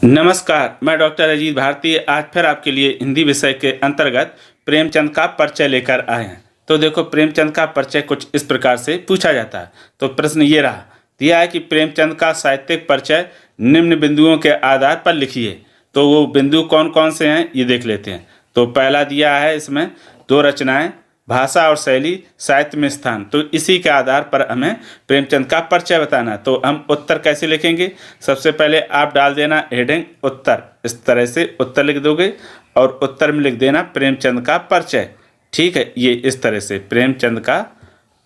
नमस्कार, मैं डॉक्टर अजीत भारती आज फिर आपके लिए हिंदी विषय के अंतर्गत प्रेमचंद का परिचय लेकर आए हैं। तो देखो, प्रेमचंद का परिचय कुछ इस प्रकार से पूछा जाता है। तो प्रश्न ये रहा, दिया है कि प्रेमचंद का साहित्यिक परिचय निम्न बिंदुओं के आधार पर लिखिए। तो वो बिंदु कौन कौन से हैं ये देख लेते हैं। तो पहला दिया है इसमें 2 रचनाएं, भाषा और शैली, साहित्य में स्थान। तो इसी के आधार पर हमें प्रेमचंद का परिचय बताना। तो हम उत्तर कैसे लिखेंगे? सबसे पहले आप डाल देना हेडिंग उत्तर, इस तरह से उत्तर लिख दोगे और उत्तर में लिख देना प्रेमचंद का परिचय। ठीक है, ये इस तरह से प्रेमचंद का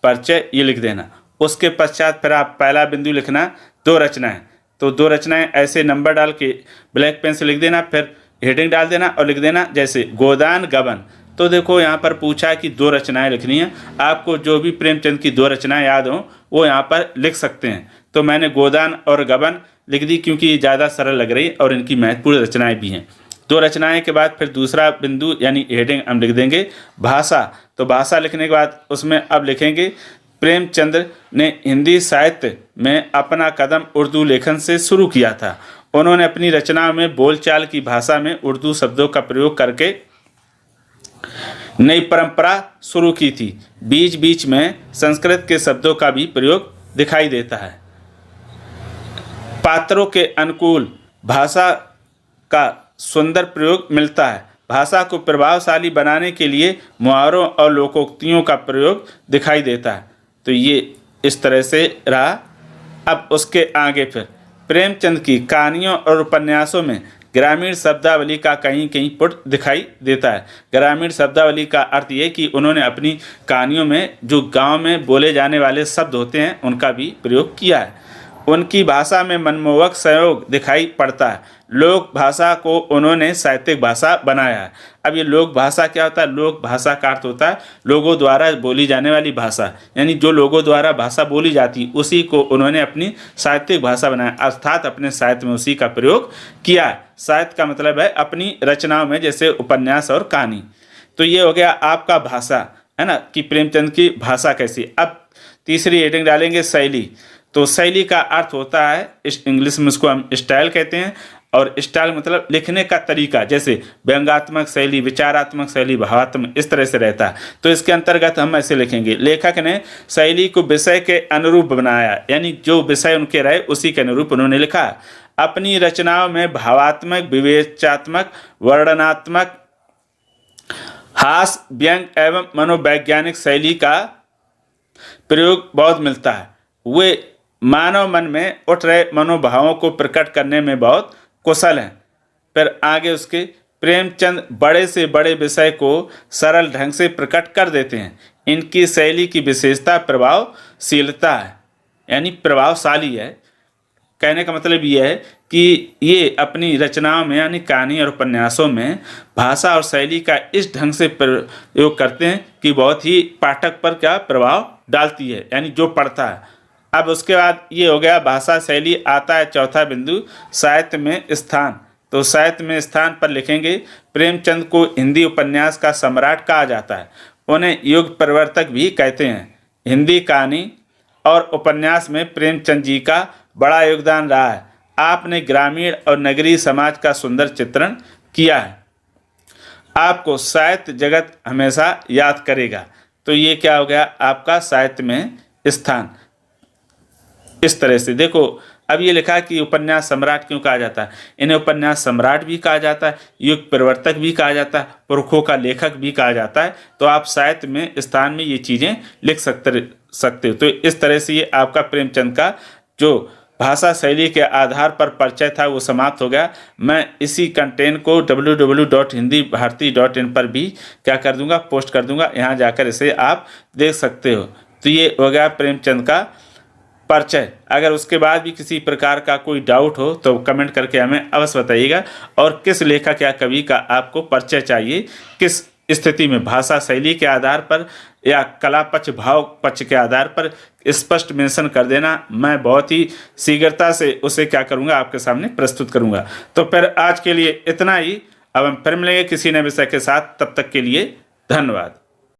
परिचय ये लिख देना। उसके पश्चात फिर आप पहला बिंदु लिखना 2 रचनाएं। तो 2 रचनाएं ऐसे नंबर डाल के ब्लैक पेन से लिख देना, फिर हेडिंग डाल देना और लिख देना जैसे गोदान गबन। तो देखो, यहाँ पर पूछा कि 2 रचनाएं लिखनी है। आपको जो भी प्रेमचंद की 2 रचनाएं याद हों वो यहाँ पर लिख सकते हैं। तो मैंने गोदान और गबन लिख दी क्योंकि ये ज़्यादा सरल लग रही और इनकी महत्वपूर्ण रचनाएं भी हैं। 2 रचनाएं के बाद फिर दूसरा बिंदु यानी हेडिंग हम लिख देंगे भाषा। तो भाषा लिखने के बाद उसमें अब लिखेंगे प्रेमचंद ने हिंदी साहित्य में अपना कदम उर्दू लेखन से शुरू किया था। उन्होंने अपनी रचनाओं में बोलचाल की भाषा में उर्दू शब्दों का प्रयोग करके नई परंपरा शुरू की थी। बीच बीच में संस्कृत के शब्दों का भी प्रयोग दिखाई देता है। पात्रों के अनुकूल भाषा का सुंदर प्रयोग मिलता है। भाषा को प्रभावशाली बनाने के लिए मुहावरों और लोकोक्तियों का प्रयोग दिखाई देता है। तो ये इस तरह से रहा। अब उसके आगे फिर प्रेमचंद की कहानियों और उपन्यासों में ग्रामीण शब्दावली का कहीं कहीं पुट दिखाई देता है। ग्रामीण शब्दावली का अर्थ ये कि उन्होंने अपनी कहानियों में जो गांव में बोले जाने वाले शब्द होते हैं उनका भी प्रयोग किया है। उनकी भाषा में मनमोहक संयोग दिखाई पड़ता है। लोक भाषा को उन्होंने साहित्यिक भाषा बनाया है। अब ये लोक भाषा क्या होता है? लोक भाषा का अर्थ होता है लोगों द्वारा बोली जाने वाली भाषा, यानी जो लोगों द्वारा भाषा बोली जाती उसी को उन्होंने अपनी साहित्यिक भाषा बनाया, अर्थात अपने साहित्य में उसी का प्रयोग किया है। साहित्य का मतलब है अपनी रचनाओं में, जैसे उपन्यास और कहानी। तो ये हो गया आपका भाषा, है ना, कि प्रेमचंद की भाषा कैसी। अब तीसरी हेडिंग डालेंगे शैली। तो शैली का अर्थ होता है, इस इंग्लिश में उसको हम स्टाइल कहते हैं, और स्टाइल मतलब लिखने का तरीका, जैसे व्यंग्यात्मक शैली, विचारात्मक शैली, भावात्मक, इस तरह से रहता है। तो इसके अंतर्गत हम ऐसे लिखेंगे, लेखक ने शैली को विषय के अनुरूप बनाया, यानी जो विषय उनके रहे उसी के अनुरूप उन्होंने लिखा। अपनी रचनाओं में भावात्मक, विवेचनात्मक, वर्णनात्मक, हास्य, व्यंग एवं मनोवैज्ञानिक शैली का प्रयोग बहुत मिलता है। वे मानव मन में उठ रहे मनोभावों को प्रकट करने में बहुत कुशल हैं। फिर आगे उसके प्रेमचंद बड़े से बड़े विषय को सरल ढंग से प्रकट कर देते हैं। इनकी शैली की विशेषता प्रभावशीलता है, यानी प्रभावशाली है। कहने का मतलब यह है कि ये अपनी रचनाओं में यानी कहानी और उपन्यासों में भाषा और शैली का इस ढंग से प्रयोग करते हैं कि बहुत ही पाठक पर क्या प्रभाव डालती है, यानी जो पढ़ता है। अब उसके बाद ये हो गया भाषा शैली। आता है चौथा बिंदु साहित्य में स्थान। तो साहित्य में स्थान पर लिखेंगे प्रेमचंद को हिंदी उपन्यास का सम्राट कहा जाता है। उन्हें युग प्रवर्तक भी कहते हैं। हिंदी कहानी और उपन्यास में प्रेमचंद जी का बड़ा योगदान रहा है। आपने ग्रामीण और नगरीय समाज का सुंदर चित्रण किया है। आपको साहित्य जगत हमेशा याद करेगा। तो ये क्या हो गया आपका साहित्य में स्थान। इस तरह से देखो, अब ये लिखा कि उपन्यास सम्राट क्यों कहा जाता है। इन्हें उपन्यास सम्राट भी कहा जाता है, युग प्रवर्तक भी कहा जाता है, पुरखों का लेखक भी कहा जाता है। तो आप साहित्य में स्थान में ये चीज़ें लिख सकते हो। तो इस तरह से ये आपका प्रेमचंद का जो भाषा शैली के आधार पर परिचय था वो समाप्त हो गया। मैं इसी कंटेंट को www.hindibharti.in पर भी क्या कर दूंगा, पोस्ट कर दूंगा। यहाँ जाकर इसे आप देख सकते हो। तो ये हो गया प्रेमचंद का परिचय। अगर उसके बाद भी किसी प्रकार का कोई डाउट हो तो कमेंट करके हमें अवश्य बताइएगा। और किस लेखक या कवि का आपको परिचय चाहिए, किस स्थिति में, भाषा शैली के आधार पर या कला पक्ष भाव पक्ष के आधार पर स्पष्ट मेंशन कर देना। मैं बहुत ही शीघ्रता से उसे क्या करूँगा, आपके सामने प्रस्तुत करूँगा। तो फिर आज के लिए इतना ही। अब हम फिर मिलेंगे किसी नए विषय के साथ। तब तक के लिए धन्यवाद।